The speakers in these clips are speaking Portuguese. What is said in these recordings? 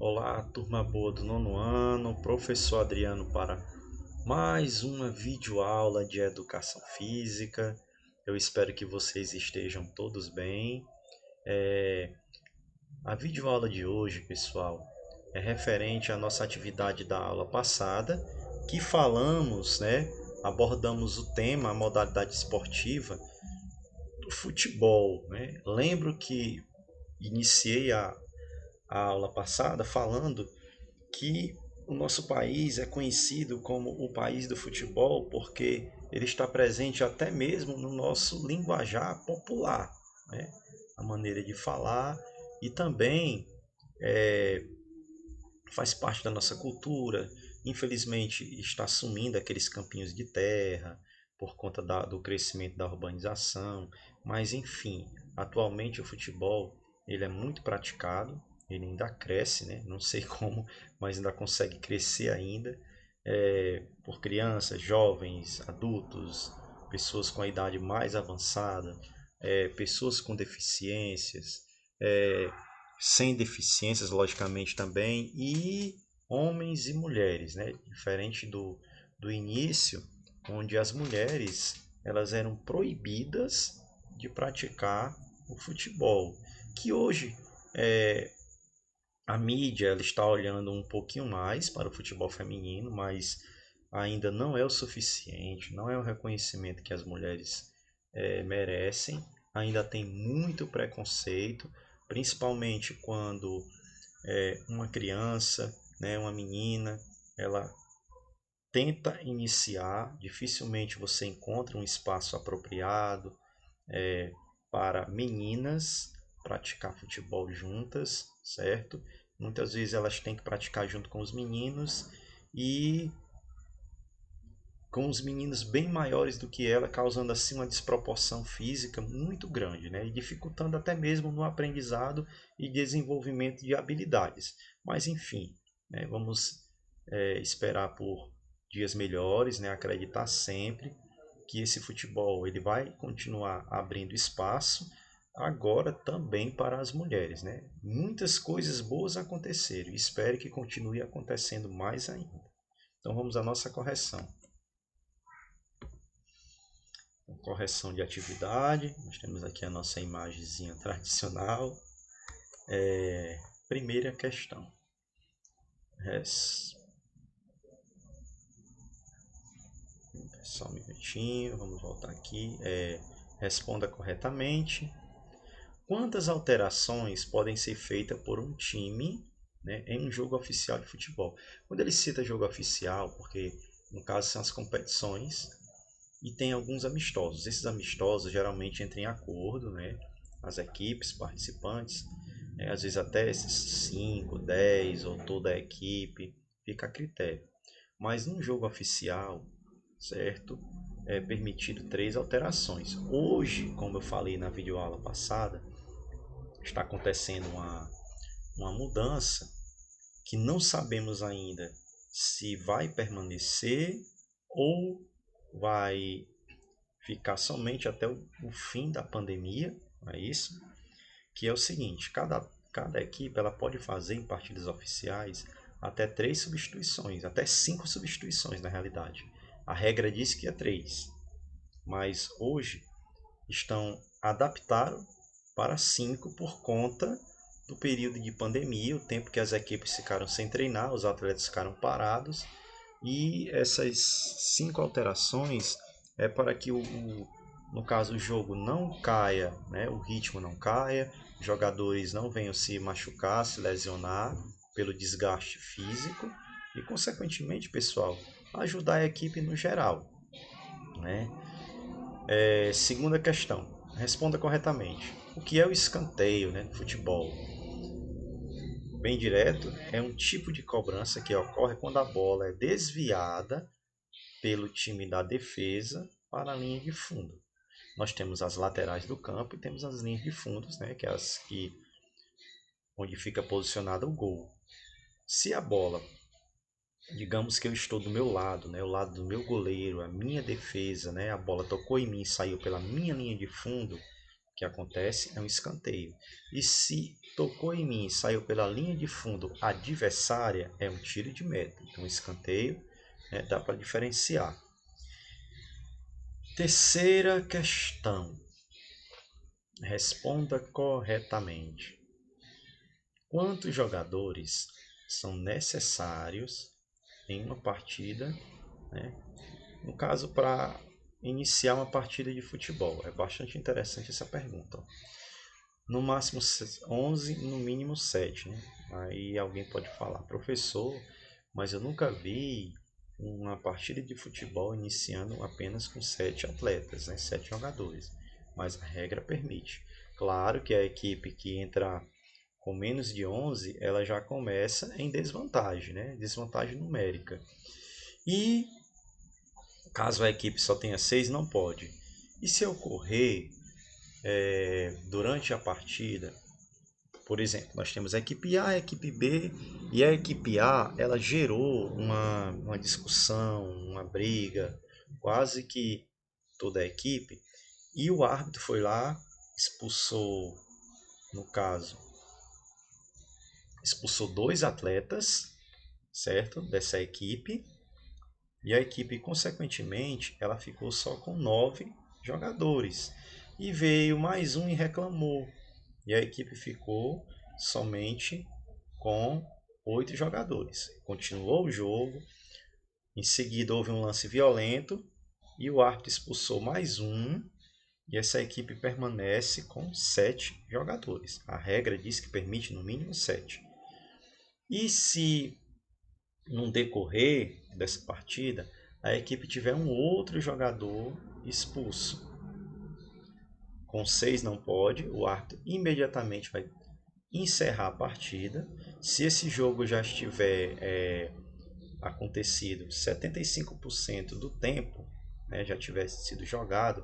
Olá, turma boa do nono ano, professor Adriano para mais uma videoaula de educação física. Eu espero que vocês estejam todos bem. A videoaula de hoje, pessoal, é referente à nossa atividade da aula passada, que falamos, abordamos o tema, a modalidade esportiva do futebol, né? Lembro que iniciei a aula passada falando que o nosso país é conhecido como o país do futebol porque ele está presente até mesmo no nosso linguajar popular, né? A maneira de falar e também faz parte da nossa cultura. Infelizmente está sumindo aqueles campinhos de terra por conta do crescimento da urbanização, mas enfim, atualmente o futebol ele é muito praticado, ele ainda cresce, né? Não sei como, mas ainda consegue crescer ainda por crianças, jovens, adultos, pessoas com a idade mais avançada, pessoas com deficiências, é, sem deficiências, logicamente também, e homens e mulheres, né? Diferente do início, onde as mulheres elas eram proibidas de praticar o futebol, que hoje é, a mídia ela está olhando um pouquinho mais para o futebol feminino, mas ainda não é o suficiente, não é o reconhecimento que as mulheres merecem. Ainda tem muito preconceito, principalmente quando uma criança, né, uma menina, ela tenta iniciar, dificilmente você encontra um espaço apropriado para meninas praticar futebol juntas, certo? Muitas vezes elas têm que praticar junto com os meninos e com os meninos bem maiores do que ela, causando assim uma desproporção física muito grande, né? E dificultando até mesmo no aprendizado e desenvolvimento de habilidades. Mas enfim, né? Vamos esperar por dias melhores, né? Acreditar sempre que esse futebol ele vai continuar abrindo espaço agora também para as mulheres, né? Muitas coisas boas aconteceram e espero que continue acontecendo mais ainda. Então vamos à nossa correção. Correção de atividade. Nós temos aqui a nossa imagenzinha tradicional. Primeira questão. Só um minutinho, vamos voltar aqui. Responda corretamente. Quantas alterações podem ser feitas por um time, né, em um jogo oficial de futebol? Quando ele cita jogo oficial, porque no caso são as competições, e tem alguns amistosos. Esses amistosos geralmente entram em acordo, né? As equipes participantes, às vezes até 5, 10 ou toda a equipe, fica a critério. Mas num jogo oficial, certo? É permitido 3 alterações. Hoje, como eu falei na videoaula passada, está acontecendo uma mudança que não sabemos ainda se vai permanecer ou vai ficar somente até o fim da pandemia, não é isso? Que é o seguinte, cada equipe ela pode fazer em partidas oficiais até 3 substituições, até 5 substituições na realidade. A regra diz que é 3, mas hoje adaptaram para 5 por conta do período de pandemia, o tempo que as equipes ficaram sem treinar, os atletas ficaram parados, e essas 5 alterações é para que no caso o jogo não caia, né, o ritmo não caia, jogadores não venham se machucar, se lesionar pelo desgaste físico e consequentemente, pessoal, ajudar a equipe no geral, né? Segunda questão, responda corretamente. O que é o escanteio, né, no futebol? Bem direto, é um tipo de cobrança que ocorre quando a bola é desviada pelo time da defesa para a linha de fundo. Nós temos as laterais do campo e temos as linhas de fundos, né, que é onde fica posicionado o gol. Se a bola, digamos que eu estou do meu lado, né, o lado do meu goleiro, a minha defesa, né, a bola tocou em mim e saiu pela minha linha de fundo, o que acontece é um escanteio. E se tocou em mim e saiu pela linha de fundo adversária, é um tiro de meta. Então, escanteio, né, dá para diferenciar. Terceira questão. Responda corretamente. Quantos jogadores são necessários em uma partida, né? No caso, para iniciar uma partida de futebol? É bastante interessante essa pergunta. No máximo 11, no mínimo 7, né? Aí alguém pode falar, professor, mas eu nunca vi uma partida de futebol iniciando apenas com 7 atletas, né? 7 jogadores. Mas a regra permite. Claro que a equipe que entra com menos de 11, ela já começa em desvantagem, né? Desvantagem numérica. E caso a equipe só tenha 6, não pode. E se ocorrer durante a partida, por exemplo, nós temos a equipe A, a equipe B, e a equipe A ela gerou uma discussão, uma briga, quase que toda a equipe, e o árbitro foi lá, expulsou, no caso, expulsou 2 atletas, certo, dessa equipe, e a equipe, consequentemente, ela ficou só com 9 jogadores. E veio mais um e reclamou. E a equipe ficou somente com 8 jogadores. Continuou o jogo. Em seguida houve um lance violento e o árbitro expulsou mais um. E essa equipe permanece com 7 jogadores. A regra diz que permite no mínimo 7. E se no decorrer dessa partida a equipe tiver um outro jogador expulso, com 6 não pode, o árbitro imediatamente vai encerrar a partida. Se esse jogo já estiver acontecido 75% do tempo, né, já tivesse sido jogado,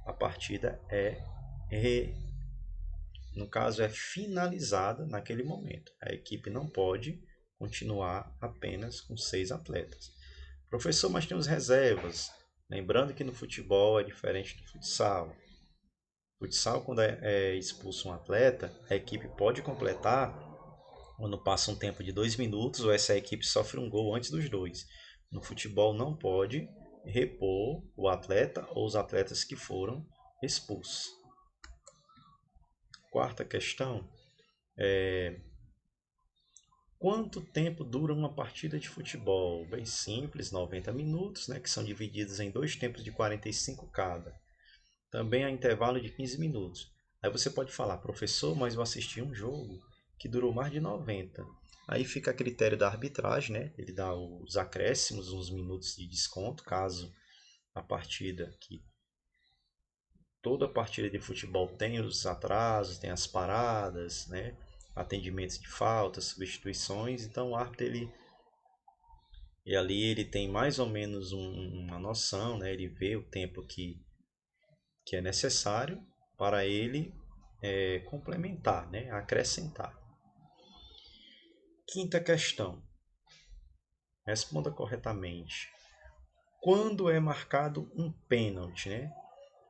a partida no caso, é finalizada naquele momento. A equipe não pode continuar apenas com 6 atletas. Professor, mas temos reservas. Lembrando que no futebol é diferente do futsal. Futsal, quando é expulso um atleta, a equipe pode completar quando passa um tempo de 2 minutos ou essa equipe sofre um gol antes dos dois. No futebol não pode repor o atleta ou os atletas que foram expulsos. Quarta questão. Quanto tempo dura uma partida de futebol? Bem simples, 90 minutos, né, que são divididos em 2 tempos de 45 cada. Também há intervalo de 15 minutos. Aí você pode falar, professor, mas eu assisti um jogo que durou mais de 90. Aí fica a critério da arbitragem, né? Ele dá os acréscimos, uns minutos de desconto, caso a partida que toda partida de futebol tem os atrasos, tem as paradas, né? Atendimentos de faltas, substituições. Então o árbitro e ali ele tem mais ou menos uma noção, né? Ele vê o tempo que é necessário para ele complementar, né? Acrescentar. Quinta questão. Responda corretamente. Quando é marcado um pênalti, né?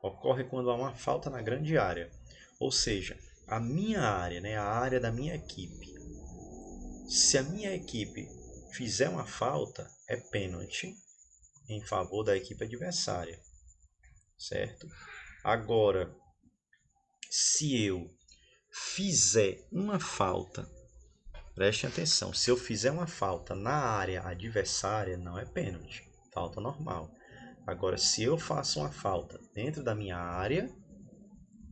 Ocorre quando há uma falta na grande área. Ou seja, a minha área, né? A área da minha equipe. Se a minha equipe fizer uma falta, é pênalti em favor da equipe adversária. Certo? Agora, se eu fizer uma falta, preste atenção, se eu fizer uma falta na área adversária, não é pênalti, falta normal. Agora, se eu faço uma falta dentro da minha área,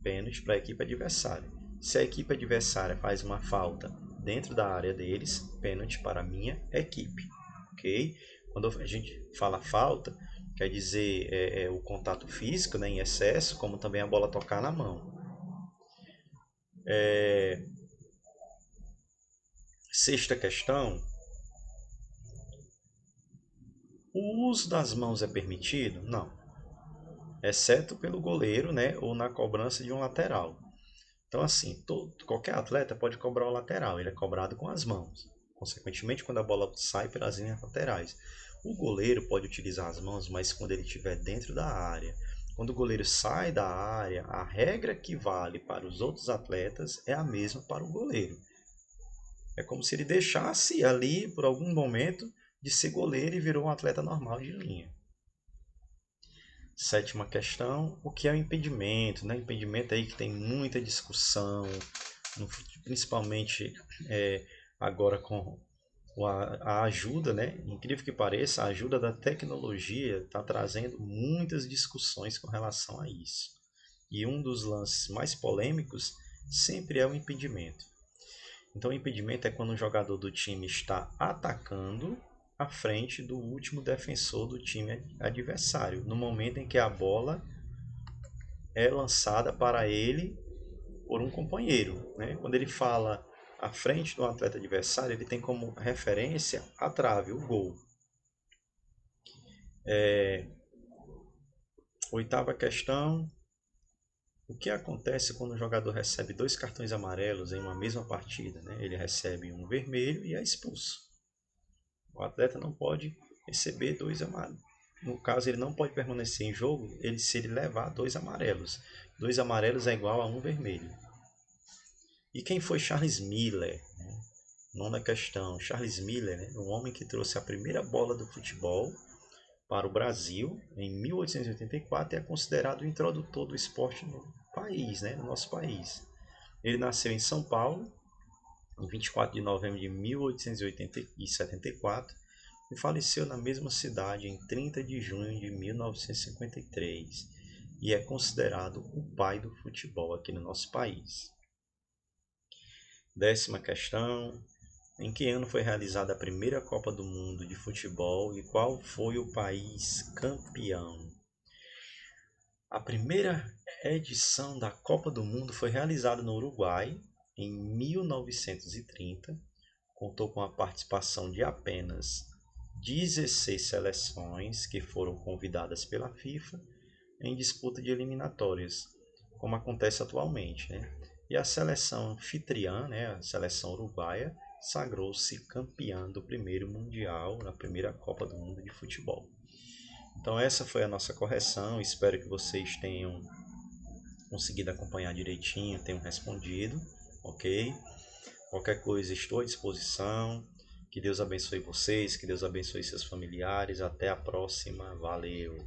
pênalti para a equipe adversária. Se a equipe adversária faz uma falta dentro da área deles, pênalti para a minha equipe. Ok? Quando a gente fala falta, quer dizer o contato físico, né, em excesso, como também a bola tocar na mão. Sexta questão. O uso das mãos é permitido? Não. Exceto pelo goleiro, né, ou na cobrança de um lateral. Então, assim, qualquer atleta pode cobrar o lateral, ele é cobrado com as mãos. Consequentemente, quando a bola sai pelas linhas laterais. O goleiro pode utilizar as mãos, mas quando ele estiver dentro da área. Quando o goleiro sai da área, a regra que vale para os outros atletas é a mesma para o goleiro. É como se ele deixasse ali, por algum momento, de ser goleiro e virou um atleta normal de linha. Sétima questão, o que é o impedimento? Né? Impedimento aí que tem muita discussão, principalmente agora com a ajuda, né? Incrível que pareça, a ajuda da tecnologia está trazendo muitas discussões com relação a isso. E um dos lances mais polêmicos sempre é o impedimento. Então, o impedimento é quando o jogador do time está atacando à frente do último defensor do time adversário, no momento em que a bola é lançada para ele por um companheiro. Né? Quando ele fala à frente do atleta adversário, ele tem como referência a trave, o gol. Oitava questão. O que acontece quando o jogador recebe 2 cartões amarelos em uma mesma partida? Né? Ele recebe um vermelho e é expulso. O atleta não pode receber 2 amarelos. No caso, ele não pode permanecer em jogo se ele levar 2 amarelos. 2 amarelos é igual a 1 vermelho. E quem foi Charles Miller? Nona questão. Charles Miller, né, um homem que trouxe a primeira bola do futebol para o Brasil em 1884 e é considerado o introdutor do esporte no país, né, no nosso país. Ele nasceu em São Paulo, em 24 de novembro de 1874 e faleceu na mesma cidade em 30 de junho de 1953 e é considerado o pai do futebol aqui no nosso país. Décima questão. Em que ano foi realizada a primeira Copa do Mundo de futebol e qual foi o país campeão? A primeira edição da Copa do Mundo foi realizada no Uruguai em 1930. Contou com a participação de apenas 16 seleções que foram convidadas pela FIFA em disputa de eliminatórias, como acontece atualmente, né? E a seleção anfitriã, né, a seleção uruguaia, sagrou-se campeã do primeiro Mundial, na primeira Copa do Mundo de futebol. Então essa foi a nossa correção, espero que vocês tenham conseguido acompanhar direitinho, tenham respondido, ok? Qualquer coisa estou à disposição, que Deus abençoe vocês, que Deus abençoe seus familiares, até a próxima, valeu!